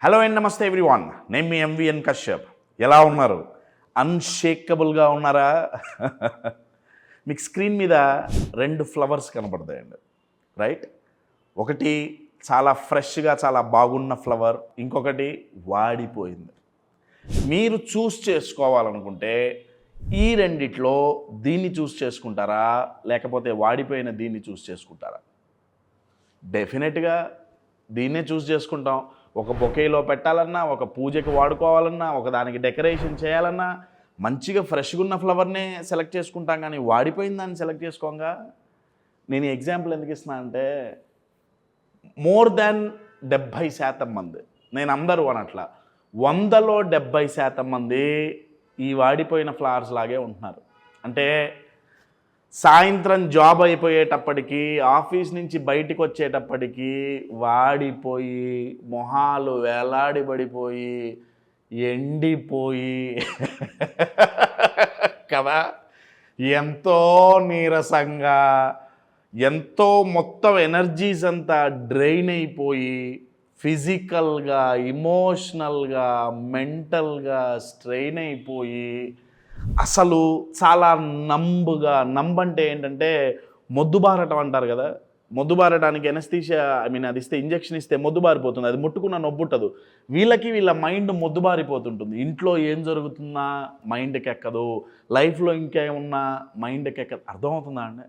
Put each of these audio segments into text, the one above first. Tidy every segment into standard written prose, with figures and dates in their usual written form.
Hello and నమస్తే everyone, నేను మీ MVN Kashyap. ఎలా ఉన్నారు? అన్షేకబుల్గా ఉన్నారా? మీకు స్క్రీన్ మీద 2 ఫ్లవర్స్ కనపడతాయండి, రైట్? ఒకటి చాలా ఫ్రెష్గా చాలా బాగున్న ఫ్లవర్, ఇంకొకటి వాడిపోయింది. మీరు చూస్ చేసుకోవాలనుకుంటే ఈ రెండిట్లో దీన్ని చూస్ చేసుకుంటారా, లేకపోతే వాడిపోయిన దీన్ని చూస్ చేసుకుంటారా? డెఫినెట్గా దీన్నే చూస్ చేసుకుంటాం. ఒక బొకేలో పెట్టాలన్నా, ఒక పూజకి వాడుకోవాలన్నా, ఒక దానికి డెకరేషన్ చేయాలన్నా మంచిగా ఫ్రెష్గా ఉన్న ఫ్లవర్నే సెలెక్ట్ చేసుకుంటాం, కానీ వాడిపోయిన దాన్ని సెలెక్ట్ చేసుకోంగా. నేను ఎగ్జాంపుల్ ఎందుకు ఇస్తున్నా అంటే, మోర్ దాన్ 70% మంది, నేను అందరూ అనట్లా, 100లో 70% మంది ఈ వాడిపోయిన ఫ్లవర్స్ లాగే ఉంటున్నారు. అంటే సాయంత్రం జాబ్ అయిపోయేటప్పటికి, ఆఫీస్ నుంచి బయటికి వచ్చేటప్పటికి వాడిపోయి, మొహాలు వేలాడిపడిపోయి, ఎండిపోయి కదా, ఎంతో నీరసంగా, ఎంతో మొత్తం ఎనర్జీస్ అంతా డ్రైన్ అయిపోయి, ఫిజికల్గా, ఇమోషనల్గా, మెంటల్గా స్ట్రెయిన్ అయిపోయి, అసలు చాలా నంబంటే ఏంటంటే మొద్దుబారటం అంటారు కదా. మొద్దుబారటానికి ఎనస్థీషియా అది ఇస్తే, ఇంజెక్షన్ ఇస్తే మొద్దుబారిపోతుంది, అది ముట్టుకున్న నొబ్బుంటదు. వీళ్ళ మైండ్ మొద్దుబారిపోతుంటుంది. ఇంట్లో ఏం జరుగుతున్నా మైండ్కి ఎక్కదు, లైఫ్లో ఇంకేమున్నా మైండ్కి ఎక్కదు. అర్థమవుతుందా అండి?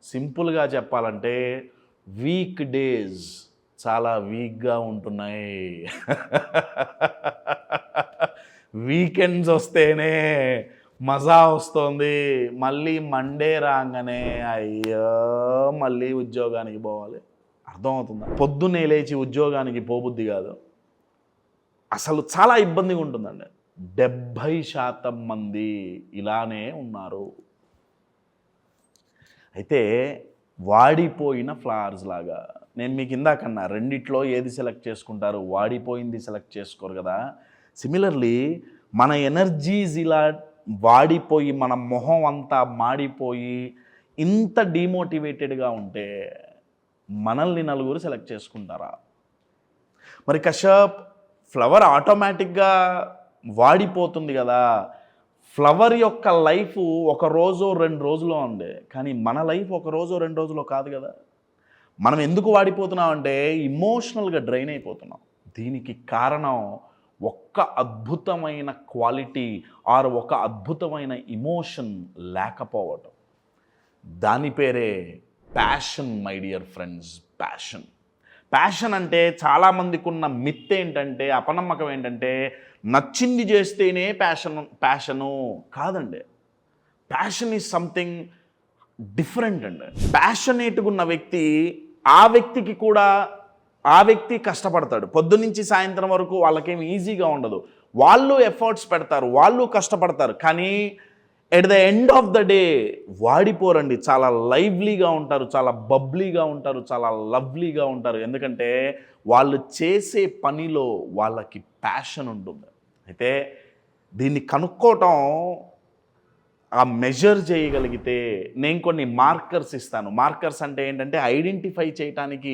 సింపుల్గా చెప్పాలంటే వీక్ డేస్ చాలా వీక్గా ఉంటున్నాయి. వీకెండ్స్ వస్తేనే మజా వస్తుంది. మళ్ళీ మండే రాగానే అయ్యో మళ్ళీ ఉద్యోగానికి పోవాలి. అర్థమవుతుందా? పొద్దున్నే లేచి ఉద్యోగానికి పోబుద్ది కాదు. అసలు చాలా ఇబ్బందిగా ఉంటుందండి. 70% మంది ఇలానే ఉన్నారు. అయితే వాడిపోయిన ఫ్లవర్స్ లాగా, నేను మీకు ఇందాకన్నా రెండిట్లో ఏది సెలెక్ట్ చేసుకుంటారు, వాడిపోయింది సెలెక్ట్ చేసుకోరు కదా. సిమిలర్లీ మన ఎనర్జీస్ ఇలా వాడిపోయి, మన మొహం అంతా మాడిపోయి, ఇంత డిమోటివేటెడ్గా ఉంటే మనల్ని నలుగురు సెలెక్ట్ చేసుకుంటారా? మరి కశ్యప్, ఫ్లవర్ ఆటోమేటిక్గా వాడిపోతుంది కదా. ఫ్లవర్ యొక్క లైఫ్ 1 రోజు 2 రోజులో ఉంది, కానీ మన లైఫ్ 1 రోజు 2 రోజులో కాదు కదా. మనం ఎందుకు వాడిపోతున్నాం అంటే ఇమోషనల్గా డ్రైన్ అయిపోతున్నాం. దీనికి కారణం ఒక్క అద్భుతమైన క్వాలిటీ ఆర్ ఒక అద్భుతమైన ఇమోషన్ లేకపోవటం. దాని పేరే passion, my dear friends. Passion అంటే చాలామందికి ఉన్న మిత్ ఏంటంటే, అపనమ్మకం ఏంటంటే, నచ్చింది చేస్తేనే ప్యాషను కాదండి. ప్యాషన్ ఈజ్ సంథింగ్ డిఫరెంట్ అండి. ప్యాషనేట్గా ఉన్న వ్యక్తి, ఆ వ్యక్తి కష్టపడతాడు. పొద్దునుంచి సాయంత్రం వరకు వాళ్ళకేమి ఈజీగా ఉండదు. వాళ్ళు ఎఫర్ట్స్ పెడతారు, వాళ్ళు కష్టపడతారు, కానీ at the end of the day వాడిపోరండి. చాలా లైవ్లీగా ఉంటారు, చాలా బబ్లీగా ఉంటారు, చాలా లవ్లీగా ఉంటారు. ఎందుకంటే వాళ్ళు చేసే పనిలో వాళ్ళకి ప్యాషన్ ఉంటుంది. అయితే దీన్ని కనుక్కోవటం, ఆ మెజర్ చేయగలిగితే నేను కొన్ని మార్కర్స్ ఇస్తాను. మార్కర్స్ అంటే ఏంటంటే ఐడెంటిఫై చేయటానికి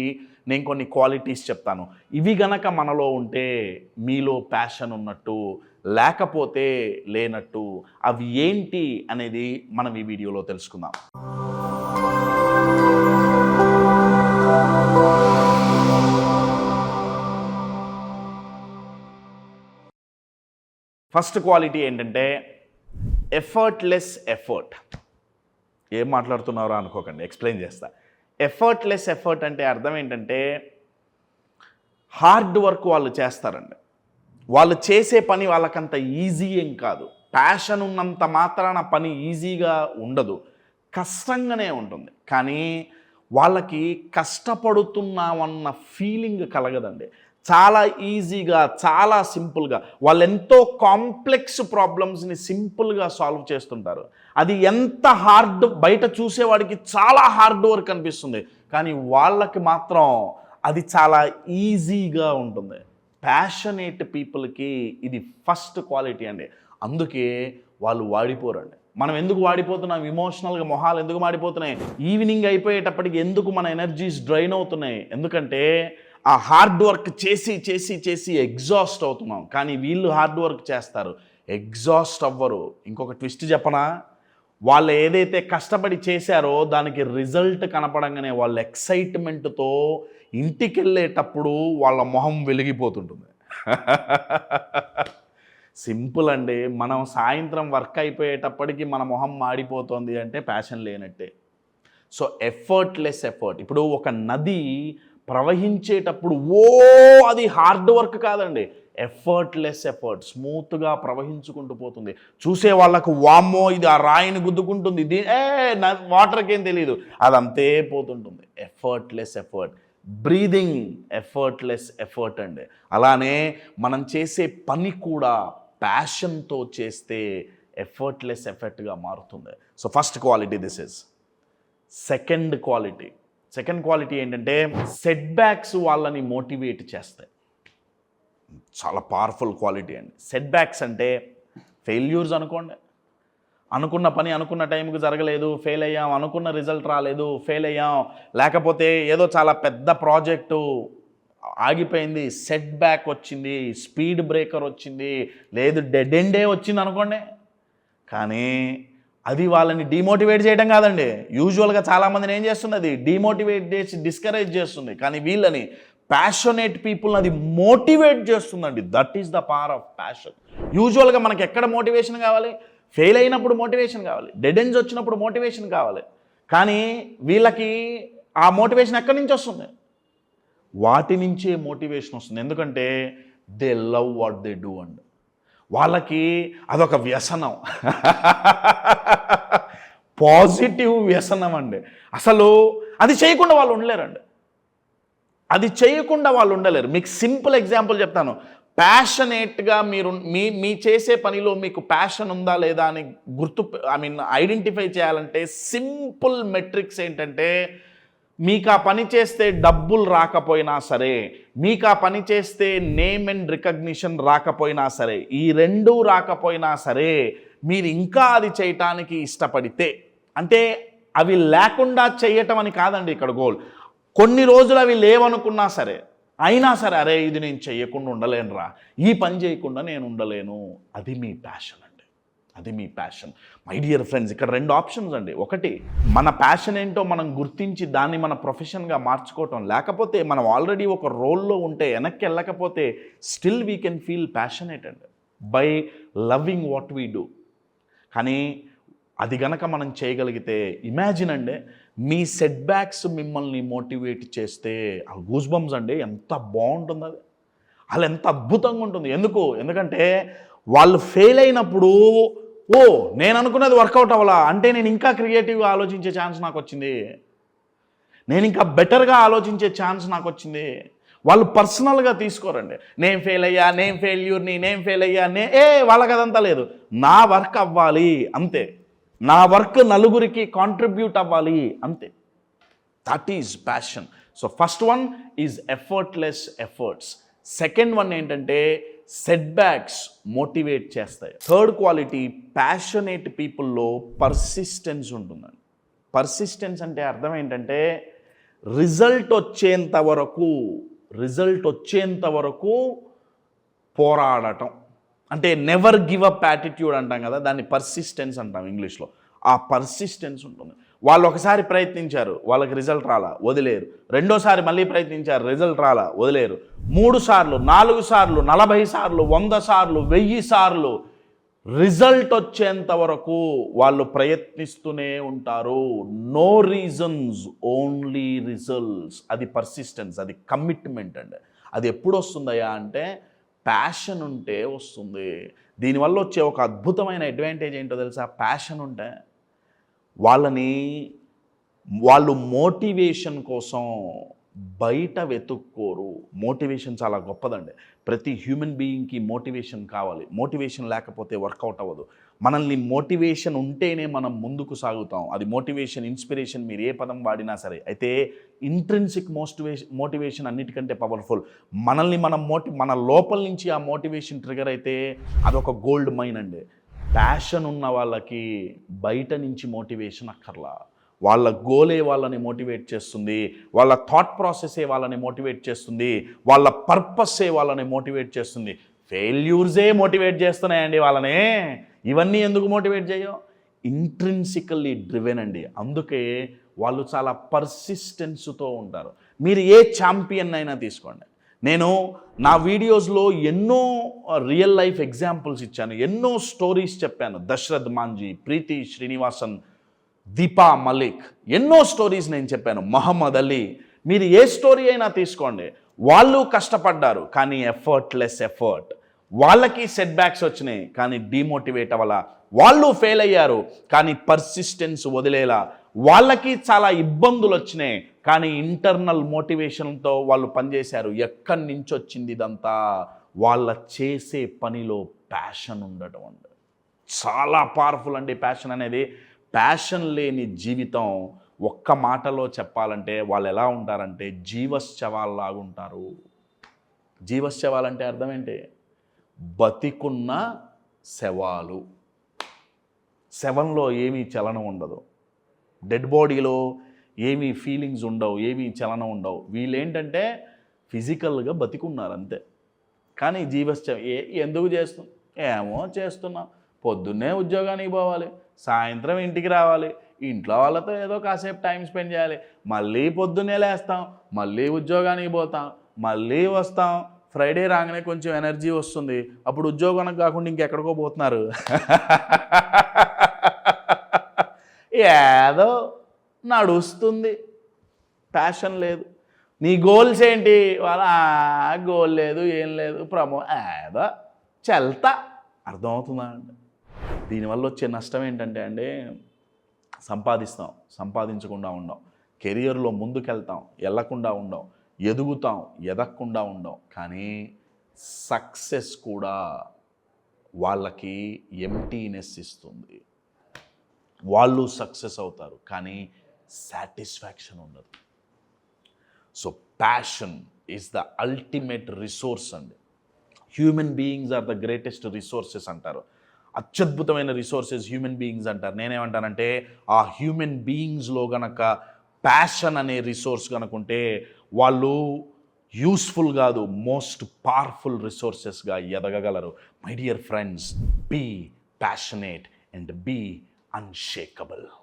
నేను కొన్ని క్వాలిటీస్ చెప్తాను. ఇవి గనక మనలో ఉంటే మీలో ప్యాషన్ ఉన్నట్టు, లేకపోతే లేనట్టు. అవి ఏంటి అనేది మనం ఈ వీడియోలో తెలుసుకుందాం. ఫస్ట్ క్వాలిటీ ఏంటంటే ఎఫర్ట్లెస్ ఎఫర్ట్. ఏం మాట్లాడుతున్నారో అనుకోకండి, ఎక్స్ప్లెయిన్ చేస్తా. ఎఫర్ట్లెస్ ఎఫర్ట్ అంటే అర్థం ఏంటంటే, హార్డ్ వర్క్ వాళ్ళు చేస్తారండి. వాళ్ళు చేసే పని వాళ్ళకంత ఈజీ ఏం కాదు. ప్యాషన్ ఉన్నంత మాత్రాన పని ఈజీగా ఉండదు, కష్టంగానే ఉంటుంది. కానీ వాళ్ళకి కష్టపడుతున్నామన్న ఫీలింగ్ కలగదండి. చాలా ఈజీగా, చాలా సింపుల్గా, వాళ్ళు ఎంతో కాంప్లెక్స్ ప్రాబ్లమ్స్ని సింపుల్గా సాల్వ్ చేస్తుంటారు. అది ఎంత హార్డ్, బయట చూసేవాడికి చాలా హార్డ్ వర్క్ అనిపిస్తుంది, కానీ వాళ్ళకి మాత్రం అది చాలా ఈజీగా ఉంటుంది. ప్యాషనేట్ పీపుల్కి ఇది ఫస్ట్ క్వాలిటీ అండి. అందుకే వాళ్ళు వాడిపోరండి. మనం ఎందుకు వాడిపోతున్నాం? ఇమోషనల్గా మొహాలు ఎందుకు మాడిపోతున్నాయి? ఈవినింగ్ అయిపోయేటప్పటికి ఎందుకు మన ఎనర్జీస్ డ్రైన్ అవుతున్నాయి? ఎందుకంటే ఆ హార్డ్ వర్క్ చేసి చేసి చేసి ఎగ్జాస్ట్ అవుతున్నాం. కానీ వీళ్ళు హార్డ్ వర్క్ చేస్తారు, ఎగ్జాస్ట్ అవ్వరు. ఇంకొక ట్విస్ట్ చెప్పనా, వాళ్ళు ఏదైతే కష్టపడి చేశారో దానికి రిజల్ట్ కనపడంగానే వాళ్ళ ఎక్సైట్మెంట్తో ఇంటికి వెళ్ళేటప్పుడు వాళ్ళ మొహం వెలిగిపోతుంటుంది. సింపుల్ అండి. మనం సాయంత్రం వర్క్ అయిపోయేటప్పటికి మన మొహం మాడిపోతుంది అంటే ప్యాషన్ లేనట్టే. So effortless effort. ఇప్పుడు ఒక నది ప్రవహించేటప్పుడు అది హార్డ్ వర్క్ కాదండి, ఎఫర్ట్లెస్ ఎఫర్ట్, స్మూత్గా ప్రవహించుకుంటూ పోతుంది. చూసే వాళ్ళకు వామ్మో ఇది ఆ రాయిని గుద్దుకుంటుంది, వాటర్కి ఏం తెలియదు, అదంతే పోతుంటుంది. Effortless effort. Breathing effortless effort అండి. అలానే మనం చేసే పని కూడా ప్యాషన్తో చేస్తే ఎఫర్ట్లెస్ ఎఫర్ట్గా మారుతుంది. So first quality this is. Second quality ఏంటంటే సెట్ బ్యాక్స్ వాళ్ళని మోటివేట్ చేస్తాయి. చాలా పవర్ఫుల్ క్వాలిటీ అండి. సెట్ బ్యాక్స్ అంటే ఫెయిల్యూర్స్ అనుకోండి. అనుకున్న పని అనుకున్న టైంకి జరగలేదు, ఫెయిల్ అయ్యాం, అనుకున్న రిజల్ట్ రాలేదు, ఫెయిల్ అయ్యాం, లేకపోతే ఏదో చాలా పెద్ద ప్రాజెక్టు ఆగిపోయింది, సెట్ బ్యాక్ వచ్చింది, స్పీడ్ బ్రేకర్ వచ్చింది, లేదు డెడ్ ఎండే వచ్చింది అనుకోండి. కానీ అది వాళ్ళని డిమోటివేట్ చేయడం కాదండి. యూజువల్గా చాలామందిని ఏం చేస్తున్నది, డిమోటివేట్ చేసి డిస్కరేజ్ చేస్తుంది. కానీ వీళ్ళని ప్యాషనేట్ పీపుల్ని అది మోటివేట్ చేస్తుందండి. That is the power of passion. యూజువల్గా మనకి ఎక్కడ మోటివేషన్ కావాలి, ఫెయిల్ అయినప్పుడు మోటివేషన్ కావాలి, డెడ్ ఎండ్స్ వచ్చినప్పుడు మోటివేషన్ కావాలి. కానీ వీళ్ళకి ఆ మోటివేషన్ ఎక్కడి నుంచి వస్తుంది, వాటి నుంచే మోటివేషన్ వస్తుంది. ఎందుకంటే they love what they do and వాళ్ళకి అదొక వ్యసనం. పాజిటివ్ వ్యసనం అండి. అసలు అది చేయకుండా వాళ్ళు ఉండలేరండి, మీకు సింపుల్ ఎగ్జాంపుల్ చెప్తాను. ప్యాషనేట్గా మీరు మీ చేసే పనిలో మీకు ప్యాషన్ ఉందా లేదా అని ఐడెంటిఫై చేయాలంటే సింపుల్ మెట్రిక్స్ ఏంటంటే, మీకు ఆ పని చేస్తే డబ్బులు రాకపోయినా సరే, మీకు ఆ పని చేస్తే నేమ్ అండ్ రికగ్నిషన్ రాకపోయినా సరే, ఈ రెండూ రాకపోయినా సరే మీరు ఇంకా అది చేయటానికి ఇష్టపడితే, అంటే అవి లేకుండా చేయటం అని కాదండి ఇక్కడ గోల్. కొన్ని రోజులు అవి లేవనుకున్నా సరే, అయినా సరే అరే ఇది నేను చేయకుండా ఉండలేనురా, ఈ పని చేయకుండా నేను ఉండలేను, అది మీ ప్యాషన్ అండి, అది మీ ప్యాషన్. మై డియర్ ఫ్రెండ్స్, ఇక్కడ రెండు ఆప్షన్స్ అండి. ఒకటి, మన ప్యాషన్ ఏంటో మనం గుర్తించి దాన్ని మన ప్రొఫెషన్గా మార్చుకోవటం, లేకపోతే మనం ఆల్రెడీ ఒక రోల్లో ఉంటే వెనక్కి వెళ్ళకపోతే still we can feel passionate అండి by loving what we do. కానీ అది గనక మనం చేయగలిగితే, ఇమాజిన్ అండి, మీ సెట్ బ్యాక్స్ మిమ్మల్ని మోటివేట్ చేస్తే ఆ గూస్ బంప్స్ అండి ఎంత బాగుంటుంది, అది అలా ఎంత అద్భుతంగా ఉంటుంది. ఎందుకంటే వాళ్ళు ఫెయిల్ అయినప్పుడు నేను అనుకున్నది వర్కౌట్ అవ్వాలా అంటే నేను ఇంకా క్రియేటివ్గా ఆలోచించే ఛాన్స్ నాకు వచ్చింది, నేను ఇంకా బెటర్గా ఆలోచించే ఛాన్స్ నాకు వచ్చింది. వాళ్ళు పర్సనల్గా తీసుకోరండి, నేను ఫెయిల్ అయ్యా, నేను ఫెయిల్యూర్ని, నేను ఫెయిల్ అయ్యా, వాళ్ళకి అదంతా లేదు. నా వర్క్ అవ్వాలి అంతే, నా వర్క్ నలుగురికి కాంట్రిబ్యూట్ అవ్వాలి అంతే. That is passion. So first one is effortless efforts. Second one ఏంటంటే సెట్ బ్యాక్స్ మోటివేట్ చేస్తాయి. థర్డ్ క్వాలిటీ, ప్యాషనేట్ పీపుల్లో పర్సిస్టెన్స్ ఉంటుందండి. పర్సిస్టెన్స్ అంటే అర్థం ఏంటంటే రిజల్ట్ వచ్చేంత వరకు పోరాడటం, అంటే నెవర్ గివ్ అప్ యాటిట్యూడ్ అంటాం కదా, దాన్ని పర్సిస్టెన్స్ అంటాం ఇంగ్లీష్లో. ఆ పర్సిస్టెన్స్ ఉంటుంది. వాళ్ళు ఒకసారి ప్రయత్నించారు, వాళ్ళకి రిజల్ట్ రాలా, వదిలేరు. రెండోసారి మళ్ళీ ప్రయత్నించారు, రిజల్ట్ రాలా, వదిలేరు. 3 సార్లు, 4 సార్లు, 40 సార్లు, 100 సార్లు, 1000 సార్లు రిజల్ట్ వచ్చేంత వరకు వాళ్ళు ప్రయత్నిస్తూనే ఉంటారు. No reasons, only results. అది పర్సిస్టెన్స్, అది కమిట్మెంట్ అండి. అది ఎప్పుడు వస్తుందయ్యా అంటే ప్యాషన్ ఉంటే వస్తుంది. దీనివల్ల వచ్చే ఒక అద్భుతమైన అడ్వాంటేజ్ ఏంటో తెలుసా, ప్యాషన్ ఉంటే వాళ్ళు మోటివేషన్ కోసం బయట వెతుక్కోరు. మోటివేషన్ చాలా గొప్పదండి. ప్రతి హ్యూమన్ బీయింగ్కి మోటివేషన్ కావాలి. మోటివేషన్ లేకపోతే వర్కౌట్ అవ్వదు. మనల్ని మోటివేషన్ ఉంటేనే మనం ముందుకు సాగుతాం. అది మోటివేషన్, ఇన్స్పిరేషన్, మీరు ఏ పదం వాడినా సరే. అయితే ఇంట్రిన్సిక్ మోటివేషన్ అన్నిటికంటే పవర్ఫుల్. మనల్ని మన లోపల నుంచి ఆ మోటివేషన్ ట్రిగర్ అయితే అదొక గోల్డ్ మైన్ అండి. ప్యాషన్ ఉన్న వాళ్ళకి బయట నుంచి మోటివేషన్ అక్కర్లా. వాళ్ళ గోలే వాళ్ళని మోటివేట్ చేస్తుంది, వాళ్ళ థాట్ ప్రాసెసే వాళ్ళని మోటివేట్ చేస్తుంది, వాళ్ళ పర్పస్సే వాళ్ళని మోటివేట్ చేస్తుంది. ఫెయిల్యూర్సే మోటివేట్ చేస్తున్నాయండి వాళ్ళని. ఇవన్నీ ఎందుకు మోటివేట్ చేయవు? ఇంట్రిన్సికల్లీ డ్రివెన్ అండి. అందుకే వాళ్ళు చాలా పర్సిస్టెన్స్తో ఉంటారు. మీరు ఏ ఛాంపియన్ అయినా తీసుకోండి. నేను నా వీడియోస్లో ఎన్నో రియల్ లైఫ్ ఎగ్జాంపుల్స్ ఇచ్చాను, ఎన్నో స్టోరీస్ చెప్పాను. దశరథ్ మాంజీ, ప్రీతి శ్రీనివాసన్, దీపా మలిక్, ఎన్నో స్టోరీస్ నేను చెప్పాను. మహమ్మద్ అలీ, మీరు ఏ స్టోరీ అయినా తీసుకోండి. వాళ్ళు కష్టపడ్డారు కానీ ఎఫర్ట్. వాళ్ళకి సెట్ బ్యాక్స్ వచ్చినాయి కానీ డిమోటివేట్ అవ్వాల. వాళ్ళు ఫెయిల్ అయ్యారు కానీ పర్సిస్టెన్స్ వదిలేలా. వాళ్ళకి చాలా ఇబ్బందులు వచ్చినాయి కానీ ఇంటర్నల్ మోటివేషన్తో వాళ్ళు పనిచేశారు. ఎక్కడి నుంచి వచ్చింది ఇదంతా? వాళ్ళ చేసే పనిలో ప్యాషన్ ఉండటం అండి. చాలా పవర్ఫుల్ అండి ప్యాషన్ అనేది. ప్యాషన్ లేని జీవితం, ఒక్క మాటలో చెప్పాలంటే వాళ్ళు ఎలా ఉంటారంటే జీవశ్చవాల్లాగా ఉంటారు. జీవశ్చవాలంటే అర్థం ఏంటి? బతికున్న శవాలు. శవంలో ఏమీ చలనం ఉండదు, డెడ్ బాడీలో ఏమీ ఫీలింగ్స్ ఉండవు, ఏమీ చలనం ఉండవు. వీళ్ళేంటంటే ఫిజికల్గా బతికున్నారు అంతే. కానీ ఎందుకు చేస్తున్నాం? ఏమో చేస్తున్నాం. పొద్దున్నే ఉద్యోగానికి పోవాలి, సాయంత్రం ఇంటికి రావాలి, ఇంట్లో వాళ్ళతో ఏదో కాసేపు టైం స్పెండ్ చేయాలి, మళ్ళీ పొద్దున్నే లేస్తాం, మళ్ళీ ఉద్యోగానికి పోతాం, మళ్ళీ వస్తాం. ఫ్రైడే రాగానే కొంచెం ఎనర్జీ వస్తుంది, అప్పుడు ఉద్యోగానికి కాకుండా ఇంకెక్కడికో పోతున్నారు. ఏదో నడుస్తుంది, ప్యాషన్ లేదు. నీ గోల్స్ ఏంటి? వాళ్ళ గోల్ లేదు, ఏం లేదు, ఏదో చెల్తా. అర్థమవుతుందా అండి? దీనివల్ల వచ్చే నష్టం ఏంటంటే అండి, సంపాదించకుండా ఉండం, కెరియర్లో ముందుకెళ్తాం, వెళ్ళకుండా ఉండం, ఎదుగుతాం, ఎదగకుండా ఉండం. కానీ సక్సెస్ కూడా వాళ్ళకి ఎంటీనెస్ ఇస్తుంది. వాళ్ళు సక్సెస్ అవుతారు కానీ సాటిస్ఫాక్షన్ ఉండదు. So passion is the ultimate resource అండి. Human beings are the greatest resources అంటారు. అత్యద్భుతమైన రిసోర్సెస్ హ్యూమన్ బీయింగ్స్ అంటారు. నేనేమంటానంటే ఆ హ్యూమన్ బీయింగ్స్లో గనక ప్యాషన్ అనే రిసోర్స్ కనుకుంటే వాళ్ళు యూస్ఫుల్ కాదు, మోస్ట్ పవర్ఫుల్ రిసోర్సెస్గా ఎదగగలరు. My dear friends, be passionate and be unshakable.